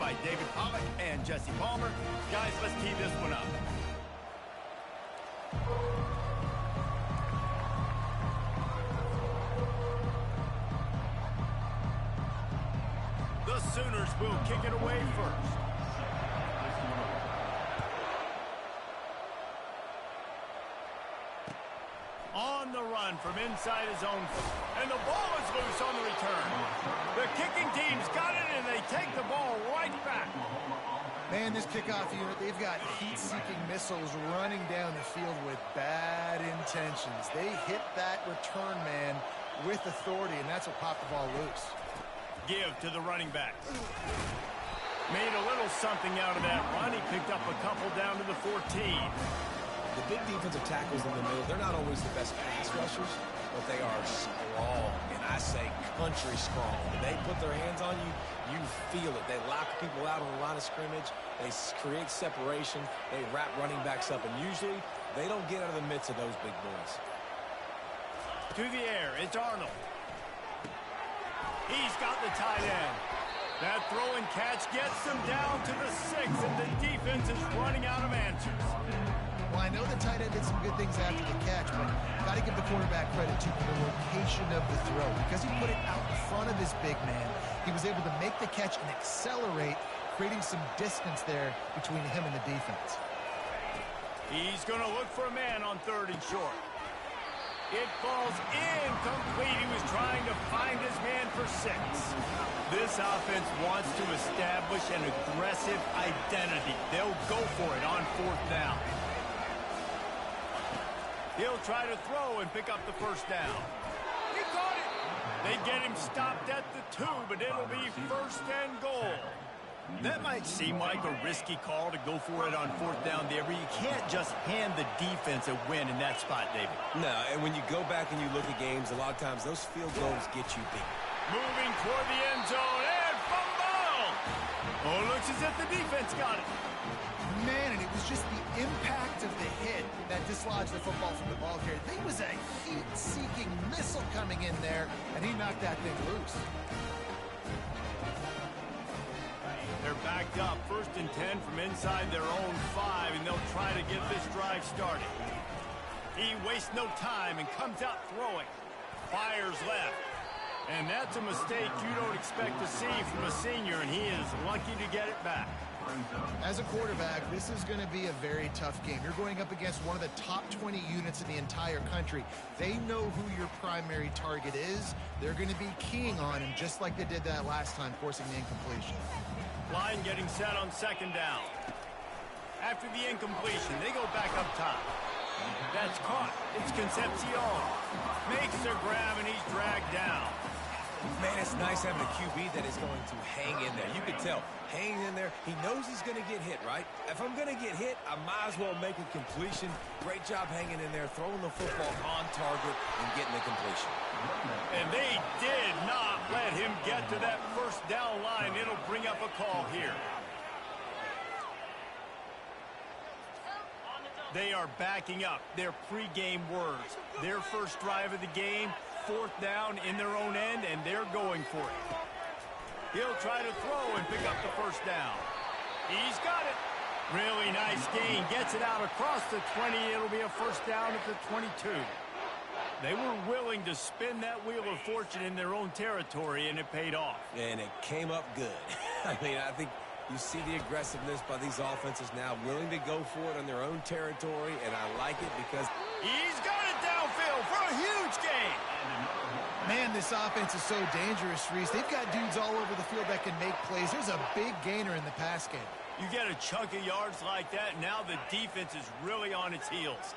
by David Pollock and Jesse Palmer. Guys, let's tee this one up. The Sooners will kick it away first. On the run from inside his own foot. And the ball is loose on the return. The kicking team's got it, and they take the ball right back. Man, this kickoff unit, they've got heat-seeking missiles running down the field with bad intentions. They hit that return man with authority, and that's what popped the ball loose. Give to the running back. Made a little something out of that run. He picked up a couple down to the 14. The big defensive tackles in the middle, they're not always the best pass rushers, but they are strong, and I say country strong. When they put their hands on you, you feel it. They lock people out on the line of scrimmage. They create separation. They wrap running backs up, and usually they don't get out of the midst of those big boys. To the air, it's Arnold. He's got the tight end. That throw and catch gets them down to the 6, and the defense is running out of answers. Well, I know the tight end did some good things after the catch, but got to give the quarterback credit, too, for the location of the throw. Because he put it out in front of his big man, he was able to make the catch and accelerate, creating some distance there between him and the defense. He's going to look for a man on 3rd and short. It falls incomplete. He was trying to find his man for 6. This offense wants to establish an aggressive identity. They'll go for it on 4th down. He'll try to throw and pick up the 1st down. He caught it. They get him stopped at the 2, but it'll be 1st and goal. That might seem like a risky call to go for it on 4th down there, but you can't just hand the defense a win in that spot, David. No, and when you go back and you look at games, a lot of times those field goals get you beat. Moving toward the end zone, and fumble! Oh, it looks as if the defense got it. Man, and it was just the impact of the hit that dislodged the football from the ball carrier. There was a heat-seeking missile coming in there, and he knocked that thing loose. They're backed up, 1st and 10 from inside their own 5, and they'll try to get this drive started. He wastes no time and comes out throwing. Fires left. And that's a mistake you don't expect to see from a senior, and he is lucky to get it back. As a quarterback, this is going to be a very tough game. You're going up against one of the top 20 units in the entire country. They know who your primary target is. They're going to be keying on him, just like they did that last time, forcing the incompletion. Line getting set on 2nd down. After the incompletion, they go back up top. That's caught. It's Concepcion. Makes their grab, and he's dragged down. Man, it's nice having a QB that is going to hang in there. You can tell, hanging in there, he knows he's going to get hit, right? If I'm going to get hit, I might as well make a completion. Great job hanging in there, throwing the football on target and getting the completion. And they did not let him get to that 1st down line. It'll bring up a call here. They are backing up their pregame words. Their first drive of the game, 4th down in their own end, and they're going for it. He'll try to throw and pick up the 1st down. He's got it. Really nice gain. Gets it out across the 20. It'll be a 1st down at the 22. They were willing to spin that wheel of fortune in their own territory, and it paid off. And it came up good. I mean, I think you see the aggressiveness by these offenses now, willing to go for it on their own territory, and I like it because he's got it downfield for a huge gain. Man, this offense is so dangerous, Reese. They've got dudes all over the field that can make plays. There's a big gainer in the pass game. You get a chunk of yards like that, and now the defense is really on its heels.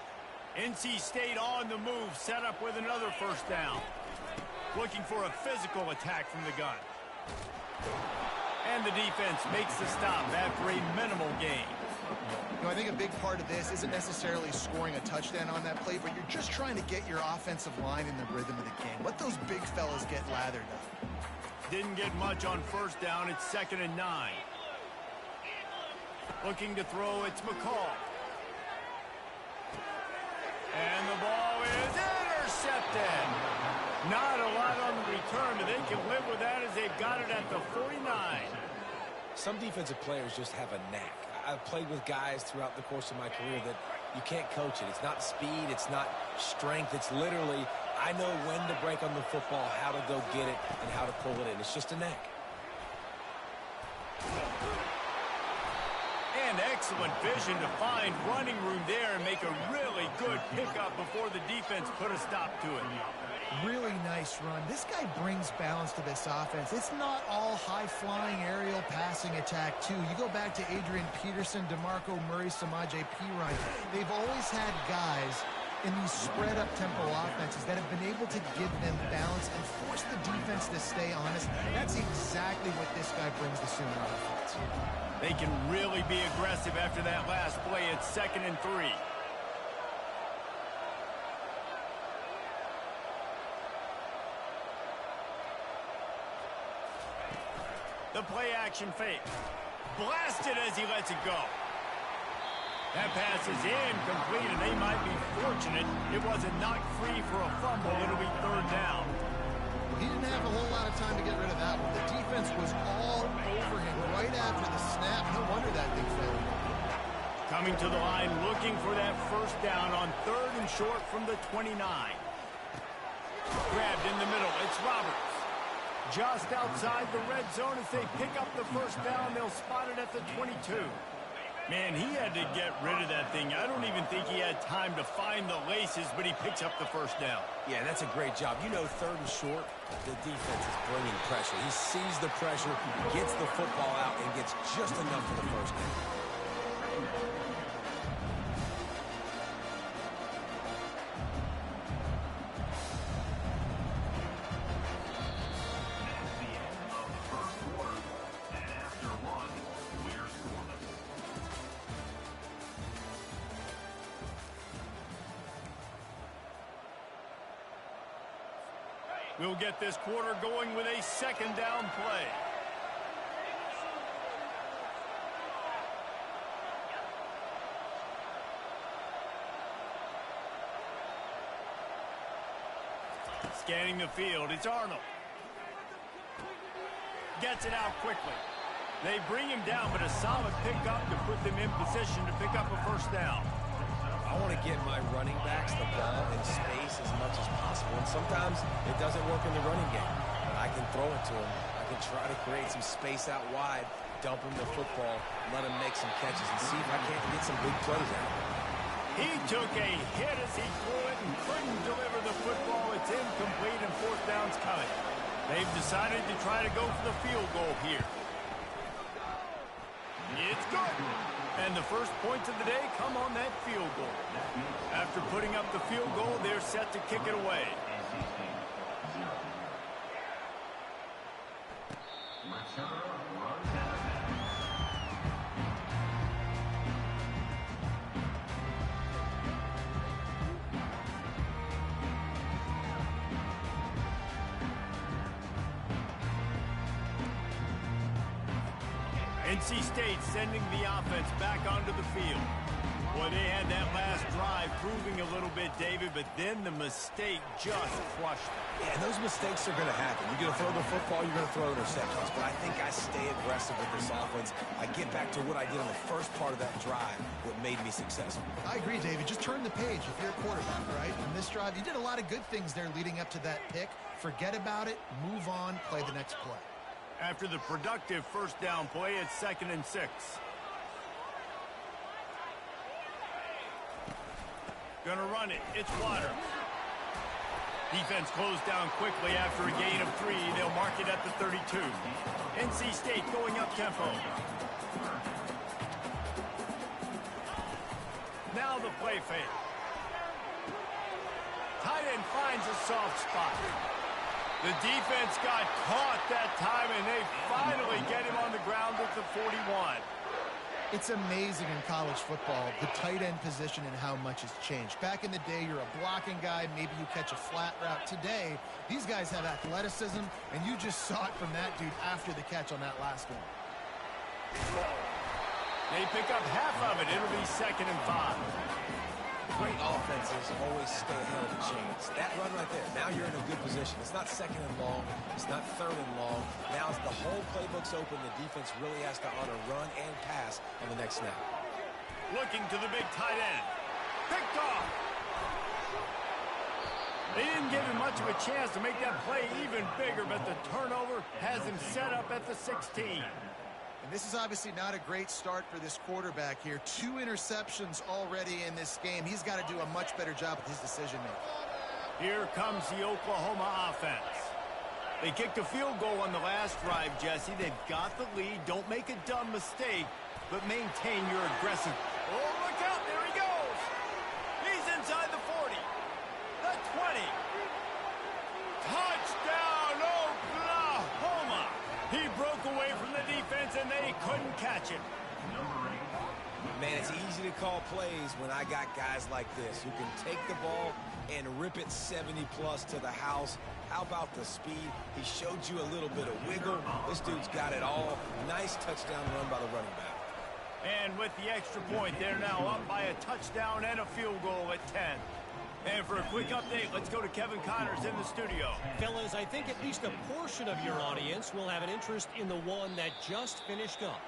NC State on the move, set up with another 1st down. Looking for a physical attack from the gun. And the defense makes the stop after a minimal gain. You know, I think a big part of this isn't necessarily scoring a touchdown on that play, but you're just trying to get your offensive line in the rhythm of the game. Let those big fellas get lathered up. Didn't get much on 1st down. It's 2nd and 9. Looking to throw, it's McCall. And the ball is intercepted. Not a lot on the return, but they can live with that as they've got it at the 49. some defensive players just have a knack. I've played with guys throughout the course of my career that you can't coach it. It's not speed. It's not strength. It's literally, I know when to break on the football, how to go get it, and how to pull it in. It's just a knack. And excellent vision to find running room there and make a really good pickup before the defense put a stop to it. Really nice run. This guy brings balance to this offense. It's not all high-flying aerial passing attack, too. You go back to Adrian Peterson, DeMarco Murray, Samaje Perine. They've always had guys in these spread-up tempo offenses that have been able to give them balance and force the defense to stay honest. That's exactly what this guy brings to Sooner offense. They can really be aggressive after that last play. It's 2nd and 3. The play action fake. Blasted as he lets it go. That pass is incomplete, and they might be fortunate it wasn't knocked free for a fumble. It'll be 3rd down. He didn't have a whole lot of time to get rid of that one. The defense was all over him right after the snap. No wonder that thing failed. Coming to the line, looking for that 1st down on 3rd and short from the 29. Grabbed in the middle. It's Roberts. Just outside the red zone as they pick up the 1st down. They'll spot it at the 22. Man, he had to get rid of that thing. I don't even think he had time to find the laces, but he picks up the 1st down. Yeah, that's a great job. You know, 3rd and short, the defense is bringing pressure. He sees the pressure, gets the football out, and gets just enough for the 1st down. We'll get this quarter going with a 2nd down play. Scanning the field, it's Arnold. Gets it out quickly. They bring him down, but a solid pickup to put them in position to pick up a 1st down. I want to get my running backs the ball in space as much as possible. And sometimes it doesn't work in the running game. But I can throw it to them. I can try to create some space out wide, dump him the football, let him make some catches, and see if I can't get some big plays out of it. He took a hit as he threw it and couldn't deliver the football. It's incomplete and 4th down's coming. They've decided to try to go for the field goal here. It's good. And the 1st points of the day come on that field goal. After putting up the field goal, they're set to kick it away. NC State sending the offense back onto the field. Boy, they had that last drive proving a little bit, David, but then the mistake just crushed them. Yeah, and those mistakes are going to happen. You're going to throw the football, you're going to throw interceptions. But I think I stay aggressive with this offense. I get back to what I did on the first part of that drive, what made me successful. I agree, David. Just turn the page if you're a quarterback, right? On this drive, you did a lot of good things there leading up to that pick. Forget about it, move on, play the next play. After the productive 1st down play, it's 2nd and 6. Gonna run it. It's Waters. Defense closed down quickly after a gain of 3. They'll mark it at the 32. NC State going up tempo. Now the play fake. Tight end finds a soft spot. The defense got caught that time, and they finally get him on the ground at the 41. It's amazing in college football, the tight end position and how much has changed. Back in the day, you're a blocking guy, maybe you catch a flat route. Today, these guys have athleticism, and you just saw it from that dude after the catch on that last one. They pick up half of it. It'll be 2nd and 5. Great offenses always stay ahead of the chains. That run right there, now you're in a good position. It's not second and long. It's not third and long. Now the whole playbook's open. The defense really has to honor run and pass on the next snap. Looking to the big tight end. Picked off. They didn't give him much of a chance to make that play even bigger, but the turnover has him set up at the 16. And this is obviously not a great start for this quarterback here. 2 interceptions already in this game. He's got to do a much better job with his decision-making. Here comes the Oklahoma offense. They kicked a field goal on the last drive, Jesse. They've got the lead. Don't make a dumb mistake, but maintain your aggressive. Oh, look out. There he goes. He's inside the 40. The 20. Touchdown, Oklahoma. He broke away from the defense, and they couldn't catch him. Man, it's easy to call plays when I got guys like this who can take the ball and rip it 70-plus to the house. How about the speed? He showed you a little bit of wiggle. This dude's got it all. Nice touchdown run by the running back. And with the extra point, they're now up by a touchdown and a field goal at 10. And for a quick update, let's go to Kevin Connors in the studio. Fellas, I think at least a portion of your audience will have an interest in the one that just finished up.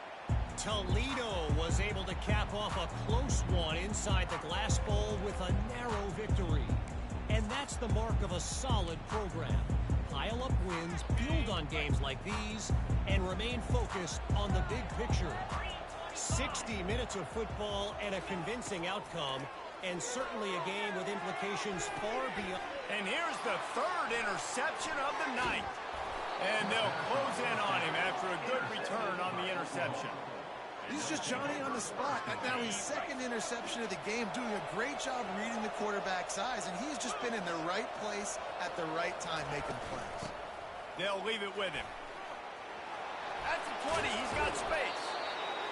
Toledo was able to cap off a close one inside the Glass Bowl with a narrow victory. And that's the mark of a solid program. Pile up wins, build on games like these, and remain focused on the big picture. 60 minutes of football and a convincing outcome, and certainly a game with implications far beyond. And here's the third interception of the night. And they'll close in on him after a good return on the interception. He's just Johnny on the spot. Now his second interception of the game, doing a great job reading the quarterback's eyes, and he's just been in the right place at the right time making plays. They'll leave it with him. At the 20, he's got space.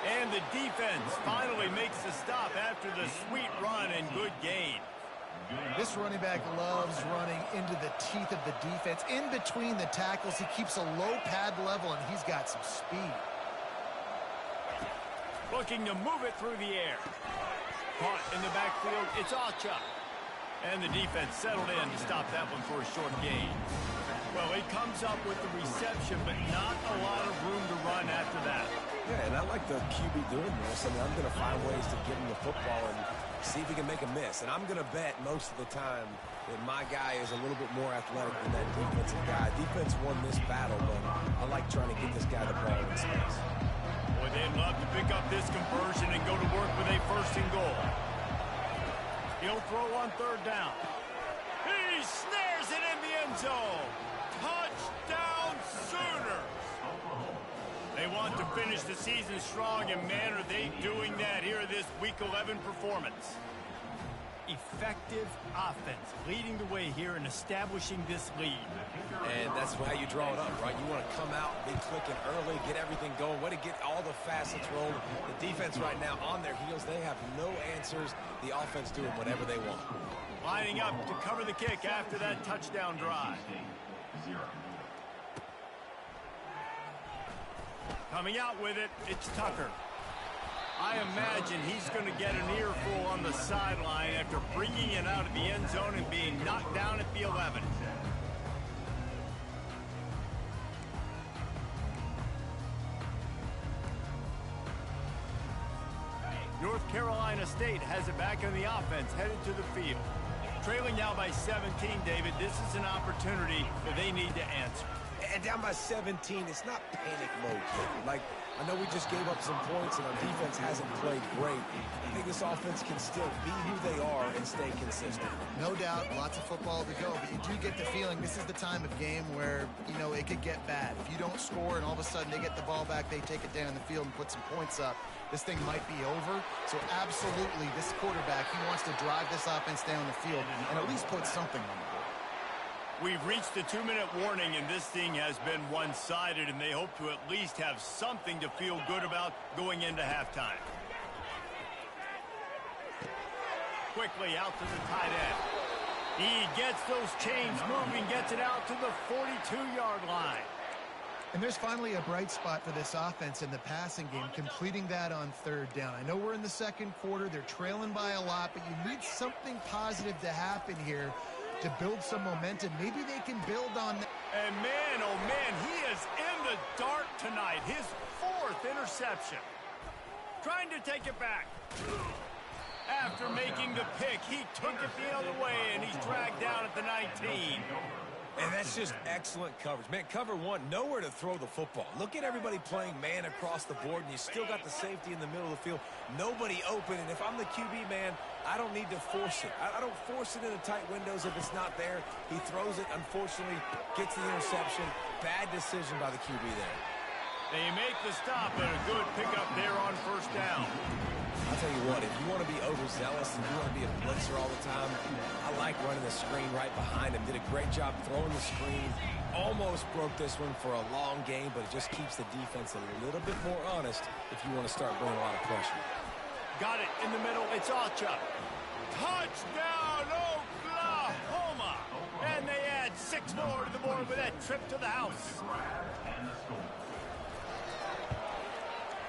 And the defense finally makes the stop after the sweet run and good gain. This running back loves running into the teeth of the defense. In between the tackles, he keeps a low pad level, and he's got some speed. Looking to move it through the air. Caught in the backfield, it's Acha. And the defense settled in to stop that one for a short gain. Well, he comes up with the reception, but not a lot of room to run after that. Yeah, and I like the QB doing this. I mean, I'm going to find ways to give him the football and see if he can make a miss. And I'm going to bet most of the time that my guy is a little bit more athletic than that defensive guy. Defense won this battle, but I like trying to get this guy the ball in space. Boy, they'd love to pick up this conversion and go to work with a first and goal. He'll throw on third down. He snares it in the end zone. Touchdown, Sooners. They want to finish the season strong, and man, are they doing that here in this Week 11 performance. Effective offense leading the way here and establishing this lead. And that's how you draw it up, right? You want to come out, be clicking early, get everything going, way to get all the facets rolling. The defense right now on their heels, they have no answers. The offense doing whatever they want. Lining up to cover the kick after that touchdown drive. Coming out with it, it's Tucker. I imagine he's going to get an earful on the sideline after bringing it out of the end zone and being knocked down at the 11. North Carolina State has it back on the offense, headed to the field. Trailing now by 17, David, this is an opportunity that they need to answer. And down by 17, it's not panic mode. Like, I know we just gave up some points and our defense hasn't played great. I think this offense can still be who they are and stay consistent. No doubt, lots of football to go, but you do get the feeling this is the time of game where, you know, it could get bad. If you don't score and all of a sudden they get the ball back, they take it down the field and put some points up, this thing might be over. So absolutely, this quarterback, he wants to drive this offense down the field and at least put something on the board. We've reached the 2-minute warning, and this thing has been one-sided, and they hope to at least have something to feel good about going into halftime. Quickly out to the tight end. He gets those chains moving, gets it out to the 42-yard line. And there's finally a bright spot for this offense in the passing game, completing that on third down. I know we're in the second quarter. They're trailing by a lot, but you need something positive to happen here to build some momentum. Maybe they can build on that. And man, oh man, he is in the dark tonight. His 4th interception. Trying to take it back. After making the pick, he took it the other way, and he's dragged down at the 19. And that's just excellent coverage. Man, cover one, nowhere to throw the football. Look at everybody playing man across the board, and you still got the safety in the middle of the field. Nobody open, and if I'm the QB, man, I don't need to force it. I don't force it into tight windows if it's not there. He throws it, unfortunately, gets the interception. Bad decision by the QB there. They make the stop, and a good pickup there on first down. I'll tell you what, if you want to be overzealous and you want to be a blitzer all the time, I like running the screen right behind him. Did a great job throwing the screen. Almost broke this one for a long game, but it just keeps the defense a little bit more honest if you want to start bringing a lot of pressure. Got it in the middle. It's Archer. Touchdown, Oklahoma! And they add 6 more to the board with that trip to the house.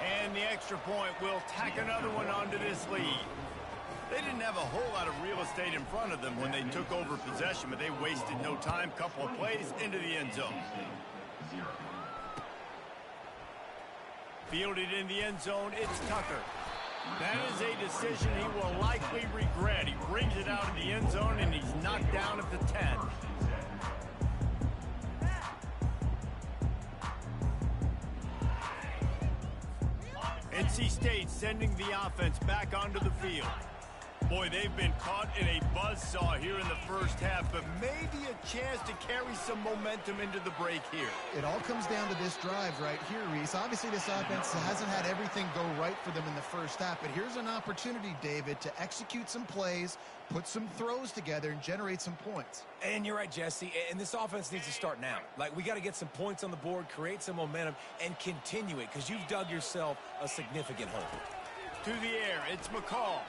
And the extra point will tack another one onto this lead. They didn't have a whole lot of real estate in front of them when they took over possession, but they wasted no time. Couple of plays into the end zone. Fielded in the end zone, it's Tucker. That is a decision he will likely regret. He brings it out of the end zone, and he's knocked down at the 10. NC State sending the offense back onto the field. Boy, they've been caught in a buzzsaw here in the first half, but maybe a chance to carry some momentum into the break here. It all comes down to this drive right here, Reese. Obviously, this offense hasn't had everything go right for them in the first half, but here's an opportunity, David, to execute some plays, put some throws together, and generate some points. And you're right, Jesse, and this offense needs to start now. Like, we got to get some points on the board, create some momentum, and continue it, because you've dug yourself a significant hole. To the air, it's McCall.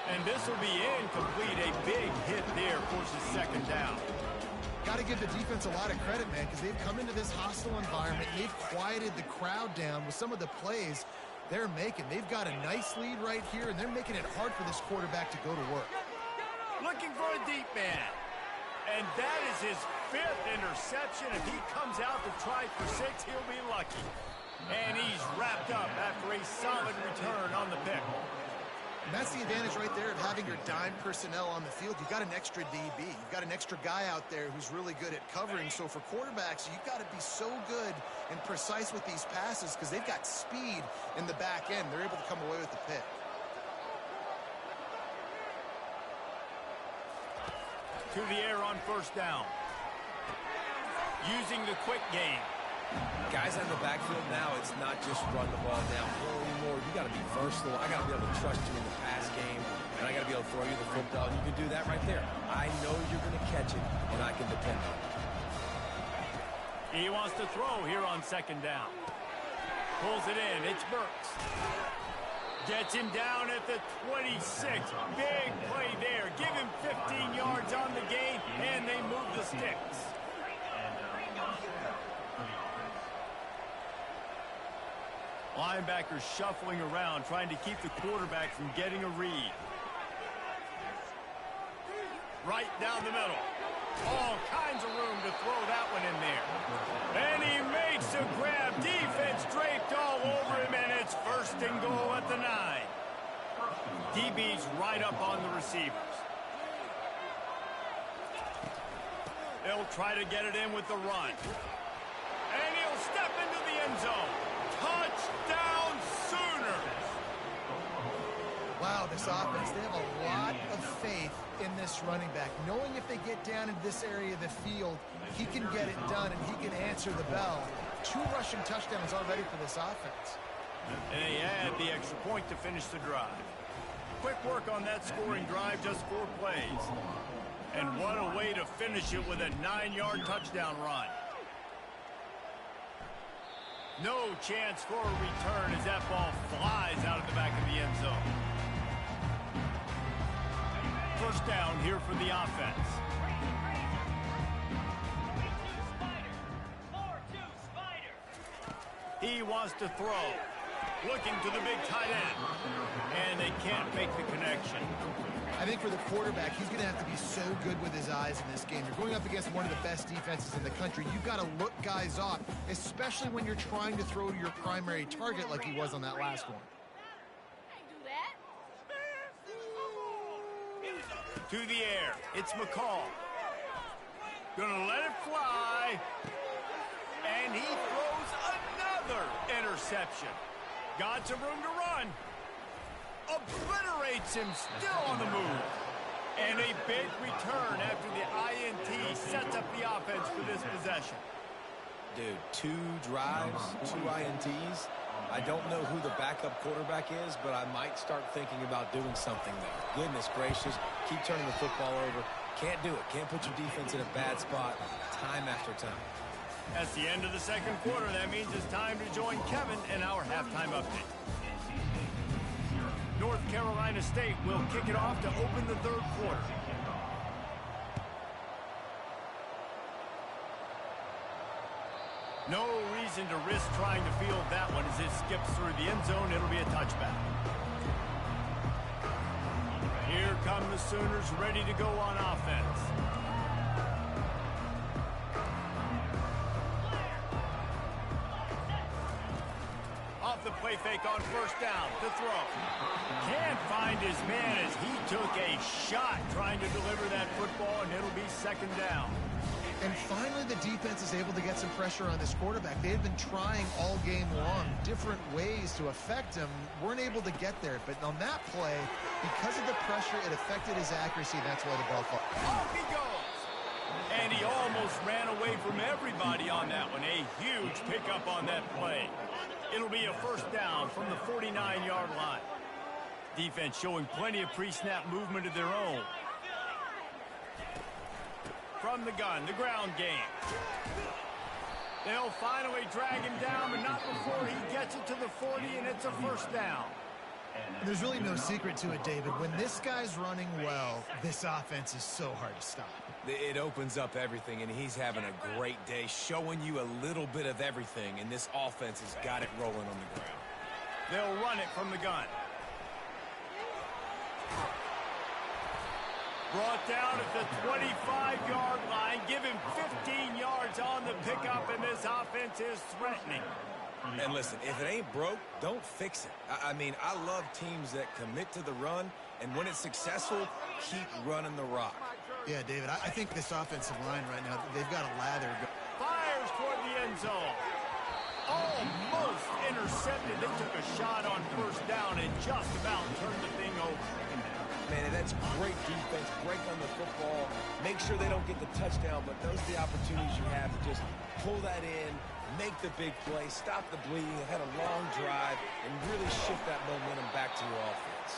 And this will be incomplete. A big hit there, forces second down. Got to give the defense a lot of credit, man, because they've come into this hostile environment. They've quieted the crowd down with some of the plays they're making. They've got a nice lead right here, and they're making it hard for this quarterback to go to work. Looking for a deep man. And that is his 5th interception. If he comes out to try for 6, he'll be lucky. And he's wrapped up after a solid return on the pick. And that's the advantage right there of having your dime personnel on the field. You've got an extra DB. You've got an extra guy out there who's really good at covering. So for quarterbacks, you've got to be so good and precise with these passes because they've got speed in the back end. They're able to come away with the pick. To the air on first down. Using the quick game. Guys in the backfield now, it's not just run the ball downhill anymore. You got to be versatile. I got to be able to trust you in the pass game, and I got to be able to throw you the football. You can do that right there. I know you're going to catch it, and I can depend on it. He wants to throw here on second down. Pulls it in. It's Burks. Gets him down at the 26. Big play there. Give him 15 yards on the gain, and they move the sticks. Linebackers shuffling around, trying to keep the quarterback from getting a read. Right down the middle. All kinds of room to throw that one in there. And he makes a grab. Defense draped all over him, and it's 1st and goal at the 9. DB's right up on the receivers. They'll try to get it in with the run. And he'll step into the end zone. Touchdown, Sooners! Wow, this offense, they have a lot of faith in this running back. Knowing if they get down into this area of the field, he can get it done and he can answer the bell. 2 rushing touchdowns already for this offense. And they add the extra point to finish the drive. Quick work on that scoring drive, just 4 plays. And what a way to finish it with a 9-yard touchdown run. No chance for a return as that ball flies out of the back of the end zone. First down here for the offense. He wants to throw. Looking to the big tight end. And they can't make the connection. I think for the quarterback, he's going to have to be so good with his eyes in this game. You're going up against one of the best defenses in the country. You've got to look guys off, especially when you're trying to throw to your primary target like he was on that last one. To the air. It's McCall. Gonna let it fly. And he throws another interception. Got some room to run. Obliterates him, still on the move. And a big return after the INT sets up the offense for this possession. Dude, 2 drives, 2 INTs. I don't know who the backup quarterback is, but I might start thinking about doing something there. Goodness gracious, keep turning the football over. Can't do it. Can't put your defense in a bad spot time after time. That's the end of the second quarter. That means it's time to join Kevin in our halftime update. North Carolina State will kick it off to open the third quarter. No reason to risk trying to field that one as it skips through the end zone. It'll be a touchback. Here come the Sooners ready to go on offense. Off the play fake on first down to throw. Can't find his man as he took a shot trying to deliver that football, and it'll be second down. And finally, the defense is able to get some pressure on this quarterback. They had been trying all game long different ways to affect him. Weren't able to get there. But on that play, because of the pressure, it affected his accuracy. That's why the ball fell. Off he goes. And he almost ran away from everybody on that one. A huge pickup on that play. It'll be a first down from the 49-yard line. Defense showing plenty of pre-snap movement of their own. From the gun, the ground game. They'll finally drag him down, but not before he gets it to the 40, and it's a first down. There's really no secret to it, David. When this guy's running well, this offense is so hard to stop. It opens up everything, and he's having a great day, showing you a little bit of everything, and this offense has got it rolling on the ground. They'll run it from the gun. Brought down at the 25-yard line. Give him 15 yards on the pickup, and this offense is threatening. And listen, if it ain't broke, don't fix it. I mean, I love teams that commit to the run, and when it's successful, keep running the rock. Yeah, David, I think this offensive line right now, they've got a lather. Fires toward the end zone. Almost intercepted. They took a shot on first down and just about turned the thing over. Man, that's great defense. Break on the football. Make sure they don't get the touchdown, but those are the opportunities you have to just pull that in, make the big play, stop the bleeding, had a long drive, and really shift that momentum back to your offense.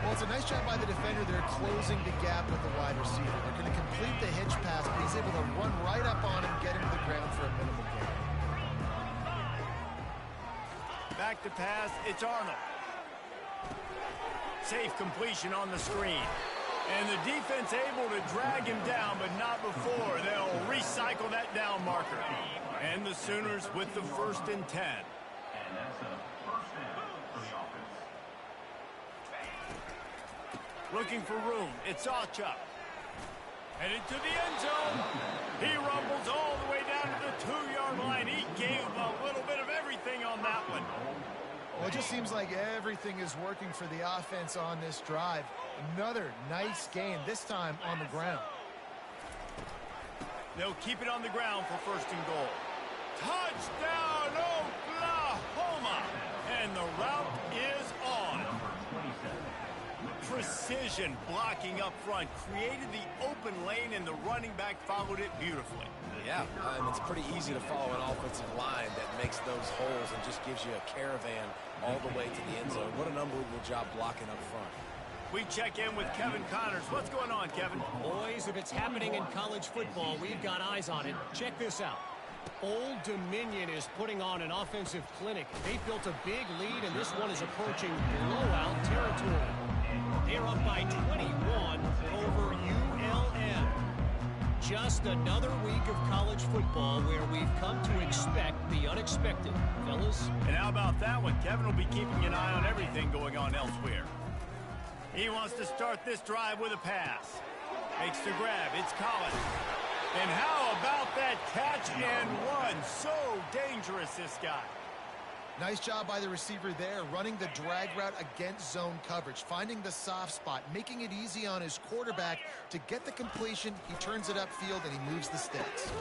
Well, it's a nice job by the defender. They're closing the gap with the wide receiver. They're going to complete the hitch pass, but he's able to run right up on him, get him to the ground for a minimal gain. Back to pass, it's Arnold. Safe completion on the screen. And the defense able to drag him down, but not before. They'll recycle that down marker. And the Sooners with the 1st and 10. Looking for room. It's Alchuk. Headed to the end zone. He rumbles all the way down to the 2-yard line. He gave a little bit of everything on that one. Well, it just seems like everything is working for the offense on this drive. Another nice gain, this time on the ground. They'll keep it on the ground for 1st and goal. Touchdown, Oklahoma! And the route is on. Precision blocking up front created the open lane, and the running back followed it beautifully. Yeah, it's pretty easy to follow an offensive line that makes those holes and just gives you a caravan all the way to the end zone. What an unbelievable job blocking up front. We check in with Kevin Connors. What's going on, Kevin? Boys, if it's happening in college football, we've got eyes on it. Check this out. Old Dominion is putting on an offensive clinic. They built a big lead, and this one is approaching blowout territory. They're up by 21 over ULM. Just another week of college football where we've come to expect the unexpected. Fellas? And how about that one? Kevin will be keeping an eye on everything going on elsewhere. He wants to start this drive with a pass. Makes the grab. It's Collins. And how about that catch and run? So dangerous, this guy. Nice job by the receiver there, running the drag route against zone coverage, finding the soft spot, making it easy on his quarterback to get the completion. He turns it upfield, and he moves the sticks.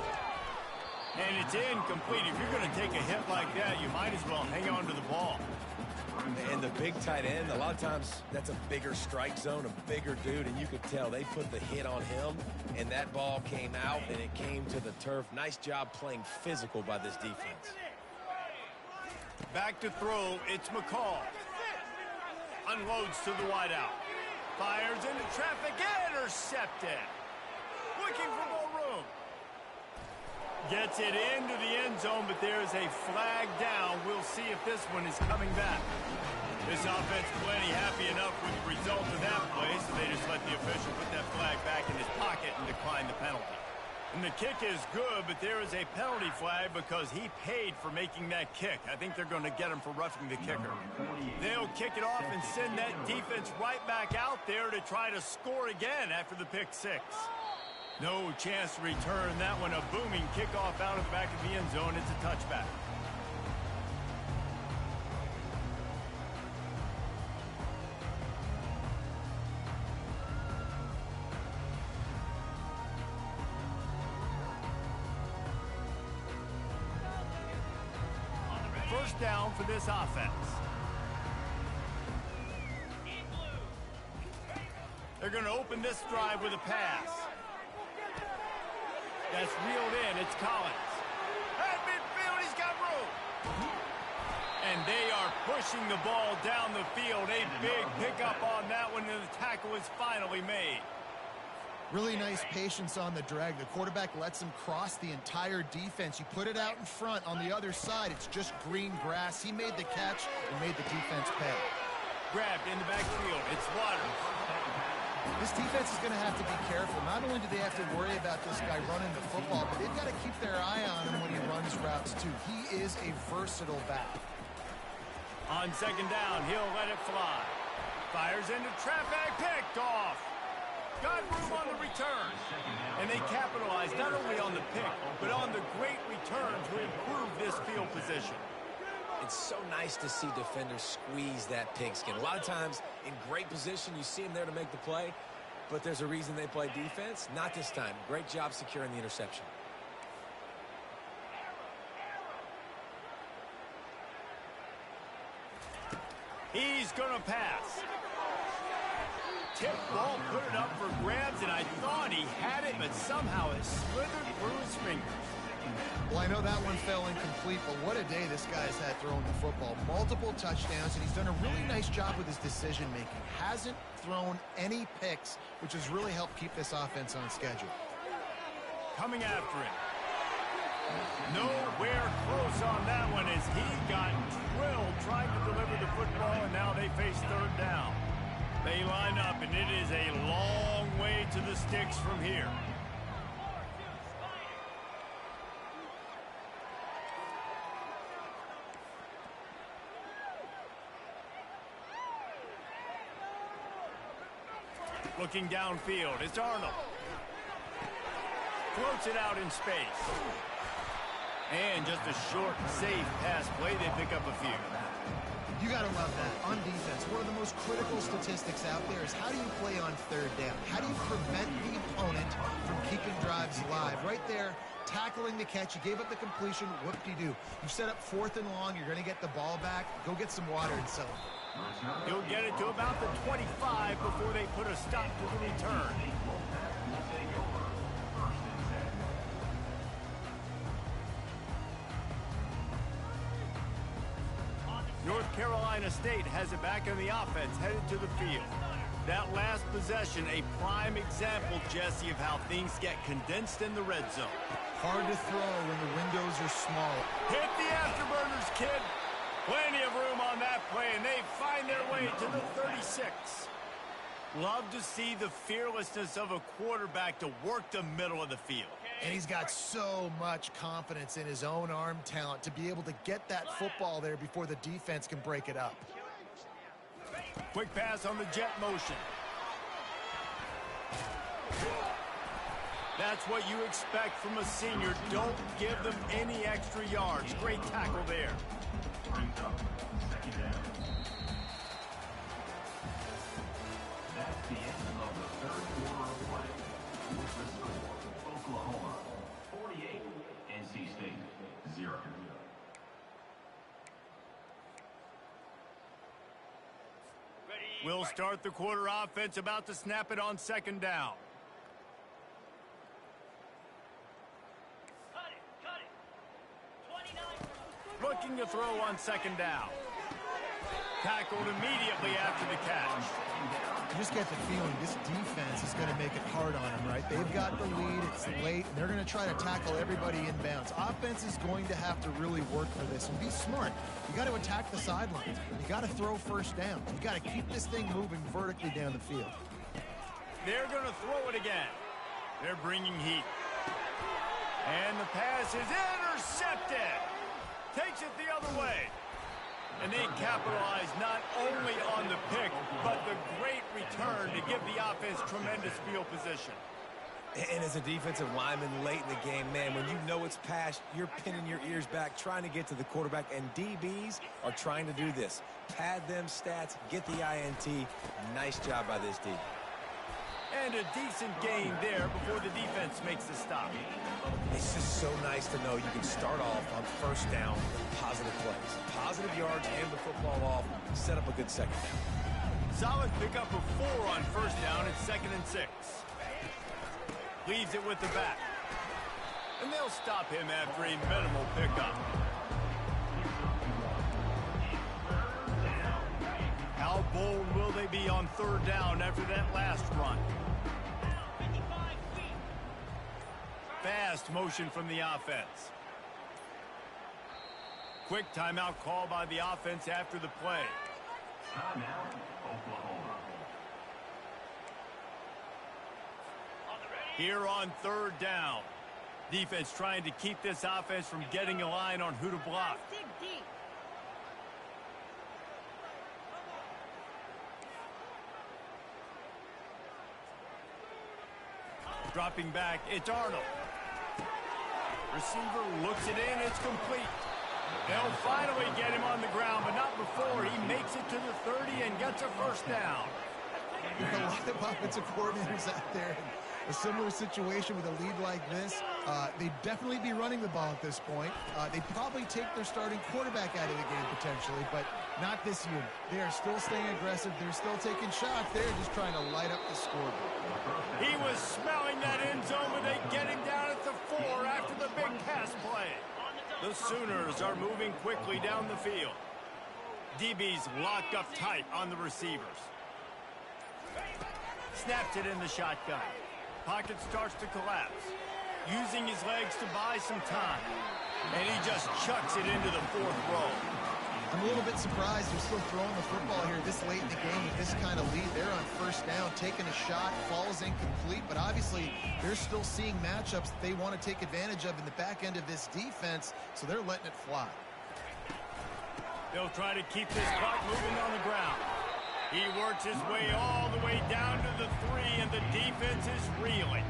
And it's incomplete. If you're going to take a hit like that, you might as well hang on to the ball. And the big tight end, a lot of times that's a bigger strike zone, a bigger dude, and you could tell they put the hit on him, and that ball came out, and it came to the turf. Nice job playing physical by this defense. Back to throw, it's McCall. Unloads to the wideout. Fires into traffic, intercepted. Looking for more room. Gets it into the end zone, but there's a flag down. We'll see if this one is coming back. This offense plenty happy enough with the result of that play, so they just let the official put that flag back in his pocket and decline the penalty. And the kick is good, but there is a penalty flag because he paid for making that kick. I think they're going to get him for roughing the kicker. They'll kick it off and send that defense right back out there to try to score again after the pick six. No chance to return that one. A booming kickoff out of the back of the end zone. It's a touchback. First down for this offense. They're going to open this drive with a pass. That's reeled in. It's Collins. At midfield, he's got room. And they are pushing the ball down the field. A big pickup on that one, and the tackle is finally made. Really nice patience on the drag. The quarterback lets him cross the entire defense. You put it out in front on the other side. It's just green grass. He made the catch and made the defense pay. Grabbed in the backfield. It's Waters. This defense is going to have to be careful. Not only do they have to worry about this guy running the football, but they've got to keep their eye on him when he runs routes too. He is a versatile back. On second down, he'll let it fly. Fires into traffic, picked off. Got room on the return. And they capitalize not only on the pick, but on the great return to improve this field position. It's so nice to see defenders squeeze that pigskin. A lot of times in great position, you see them there to make the play, but there's a reason they play defense. Not this time. Great job securing the interception. He's going to pass. Tip ball, put it up for grabs, and I thought he had it, but somehow it slithered through his fingers. Well, I know that one fell incomplete, but what a day this guy's had throwing the football. Multiple touchdowns, and he's done a really nice job with his decision-making. Hasn't thrown any picks, which has really helped keep this offense on schedule. Coming after him. Nowhere close on that one as he got drilled trying to deliver the football, and now they face third down. They line up, and it is a long way to the sticks from here. Looking downfield, it's Arnold. Floats it out in space. And just a short, safe pass play. They pick up a few. You got to love that. On defense, one of the most critical statistics out there is how do you play on third down? How do you prevent the opponent from keeping drives alive? Right there, tackling the catch. You gave up the completion. Whoop-de-doo. You set up fourth and long. You're going to get the ball back. Go get some water and celebrate. He'll get it to about the 25 before they put a stop to the return. North Carolina State has it back in the offense, headed to the field. That last possession, a prime example, Jesse, of how things get condensed in the red zone. Hard to throw when the windows are small. Hit the afterburners, kid. Plenty of room on that play, and they find their way to the 36. Love to see the fearlessness of a quarterback to work the middle of the field. And he's got so much confidence in his own arm talent to be able to get that football there before the defense can break it up. Quick pass on the jet motion. That's what you expect from a senior. Don't give them any extra yards. Great tackle there. That's the end of the third quarter of play. With the score, Oklahoma 48, NC State 0. We'll start the quarter offense, about to snap it on second down. Looking to throw on second down. Tackled immediately after the catch. You just get the feeling this defense is going to make it hard on them, right? They've got the lead, it's late, and they're going to try to tackle everybody inbounds. Offense is going to have to really work for this and be smart. You got to attack the sidelines. You got to throw first down. You got to keep this thing moving vertically down the field. They're going to throw it again. They're bringing heat. And the pass is intercepted. Takes it the other way. And they capitalize not only on the pick, but the great return to give the offense tremendous field position. And as a defensive lineman late in the game, man, when you know it's past, you're pinning your ears back, trying to get to the quarterback, and DBs are trying to do this. Pad them stats, get the INT. Nice job by this D. And a decent gain there before the defense makes the stop. It's just so nice to know you can start off on first down with positive plays. Positive yards, hand the football off, set up a good second down. Solid pickup of 4 on first down and 2nd and 6. Leaves it with the back. And they'll stop him after a minimal pickup. How bold will they be on third down after that last run? Fast motion from the offense. Quick timeout call by the offense after the play. Timeout, Oklahoma. Here on third down. Defense trying to keep this offense from getting a line on who to block. Dropping back, it's Arnold. Receiver looks it in, it's complete. They'll finally get him on the ground, but not before he makes it to the 30 and gets a first down. There's a lot of offensive coordinators out there in a similar situation with a lead like this. They'd definitely be running the ball at this point. They'd probably take their starting quarterback out of the game potentially, but not this unit. They are still staying aggressive. They're still taking shots. They're just trying to light up the scoreboard. He was smelling that end zone, but they get him down at the 4 after the big pass play. The Sooners are moving quickly down the field. DB's locked up tight on the receivers. Snaps it in the shotgun. Pocket starts to collapse. Using his legs to buy some time. And he just chucks it into the 4th row. I'm a little bit surprised they're still throwing the football here this late in the game with this kind of lead. They're on first down, taking a shot, falls incomplete, but obviously they're still seeing matchups that they want to take advantage of in the back end of this defense, so they're letting it fly. They'll try to keep this clock moving on the ground. He works his way all the way down to the 3, and the defense is reeling.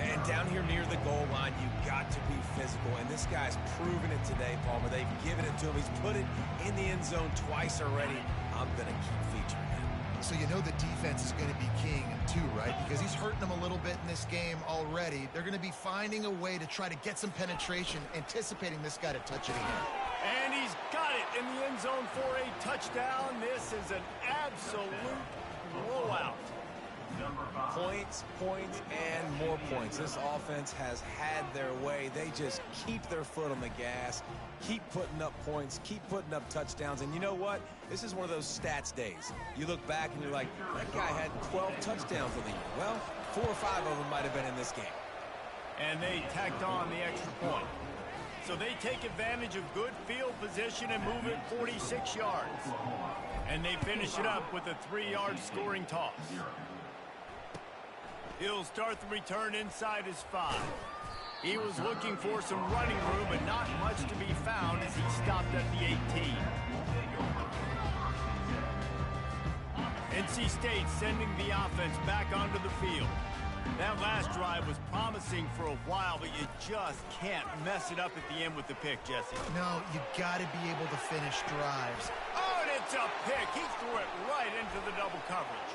And down here near the goal line, you've got to be physical. And this guy's proven it today, Palmer. They've given it to him. He's put it in the end zone twice already. I'm going to keep featuring him. So you know the defense is going to be king too, right? Because he's hurting them a little bit in this game already. They're going to be finding a way to try to get some penetration, anticipating this guy to touch it again. And he's got it in the end zone for a touchdown. This is an absolute blowout. Points, points, and more points. This offense has had their way. They just keep their foot on the gas, keep putting up points, keep putting up touchdowns. And you know what? This is one of those stats days. You look back and you're like, that guy had 12 touchdowns in the year. Well, 4 or 5 of them might have been in this game. And they tacked on the extra point. So they take advantage of good field position and move it 46 yards. And they finish it up with a 3-yard scoring toss. He'll start the return inside his 5. He was looking for some running room, but not much to be found as he stopped at the 18. NC State sending the offense back onto the field. That last drive was promising for a while, but you just can't mess it up at the end with the pick, Jesse. No, you got to be able to finish drives. Oh, and it's a pick. He threw it right into the double coverage.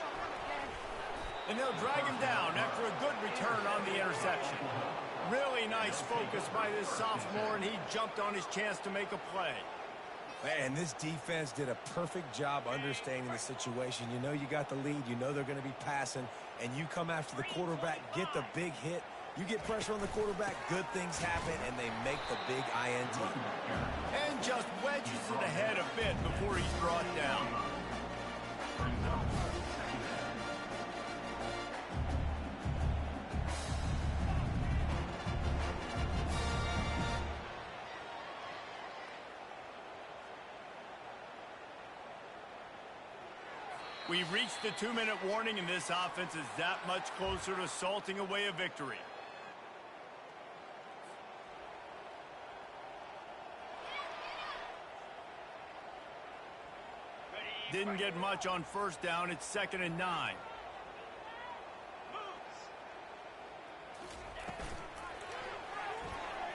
And they'll drag him down after a good return on the interception. Really nice focus by this sophomore, and he jumped on his chance to make a play. Man, this defense did a perfect job understanding the situation. You know you got the lead. You know they're going to be passing, and you come after the quarterback, get the big hit. You get pressure on the quarterback, good things happen, and they make the big INT. And just wedges it ahead a bit before he's brought down. We've reached the 2-minute warning, and this offense is that much closer to salting away a victory. Didn't get much on first down. It's 2nd and 9.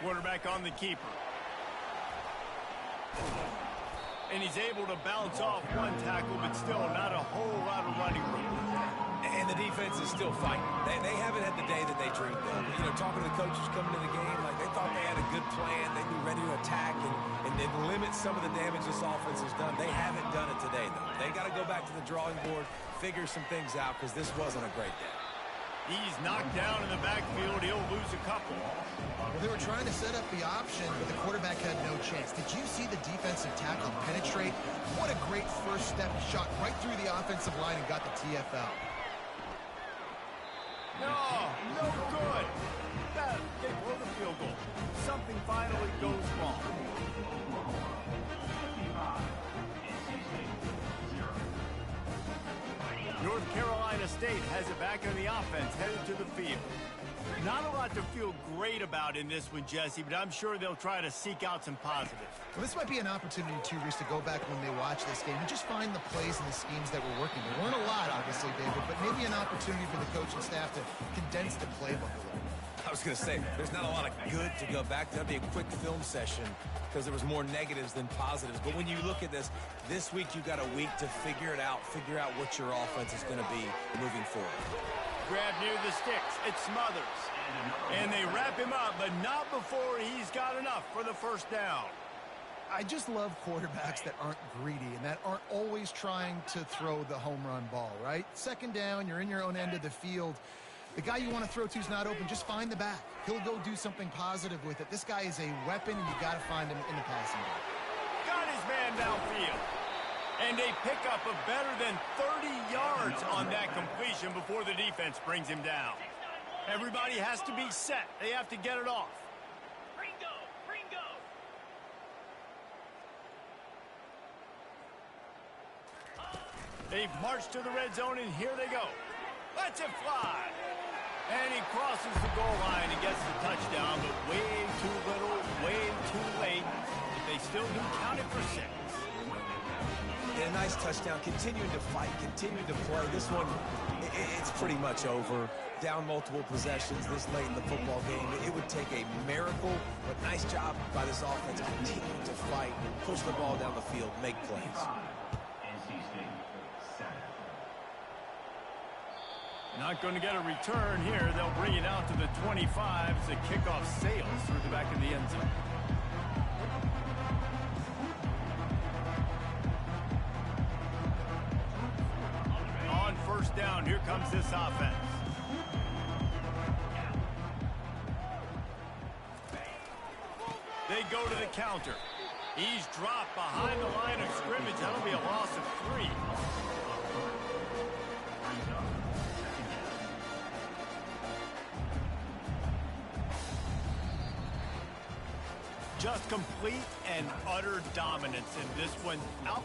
Quarterback on the keeper. And he's able to bounce off one tackle, but still not a whole lot of running room. And the defense is still fighting. They haven't had the day that they dreamed of. You know, talking to the coaches coming to the game, like they thought they had a good plan. They'd be ready to attack and limit some of the damage this offense has done. They haven't done it today, though. They got to go back to the drawing board, figure some things out, because this wasn't a great day. He's knocked down in the backfield. He'll lose a couple. Well, they were trying to set up the option, but the quarterback had no chance. Did you see the defensive tackle penetrate? What a great first step. He shot right through the offensive line and got the TFL. No good. They blow the field goal. Something finally goes wrong. North Carolina State has it back on the offense, headed to the field. Not a lot to feel great about in this one, Jesse, but I'm sure they'll try to seek out some positives. Well, this might be an opportunity, too, Reese, to go back when they watch this game and just find the plays and the schemes that were working. There weren't a lot, obviously, David, but maybe an opportunity for the coaching staff to condense the playbook a little. I was going to say, there's not a lot of good to go back. That'd be a quick film session because there was more negatives than positives. But when you look at this week you got a week to figure out what your offense is going to be moving forward. Grab near the sticks. It smothers. And they wrap him up, but not before he's got enough for the first down. I just love quarterbacks that aren't greedy and that aren't always trying to throw the home run ball, right? 2nd down, you're in your own end of the field. The guy you want to throw to is not open. Just find the back. He'll go do something positive with it. This guy is a weapon, and you got to find him in the passing game. Got his man downfield. And they pick up a better than 30 yards on that completion before the defense brings him down. Everybody has to be set. They have to get it off. They've marched to the red zone, and here they go. Let's it fly. And he crosses the goal line and gets the touchdown, but way too little, way too late. But they still do count it for 6. A nice touchdown, continuing to fight, continuing to play. This one, it's pretty much over. Down multiple possessions this late in the football game. It would take a miracle, but nice job by this offense continuing to fight, push the ball down the field, make plays. Not going to get a return here. They'll bring it out to the 25 as the kickoff sails through the back of the end zone. On first down, here comes this offense. They go to the counter. He's dropped behind the line of scrimmage. That'll be a loss of 3. Just complete and utter dominance in this one. Out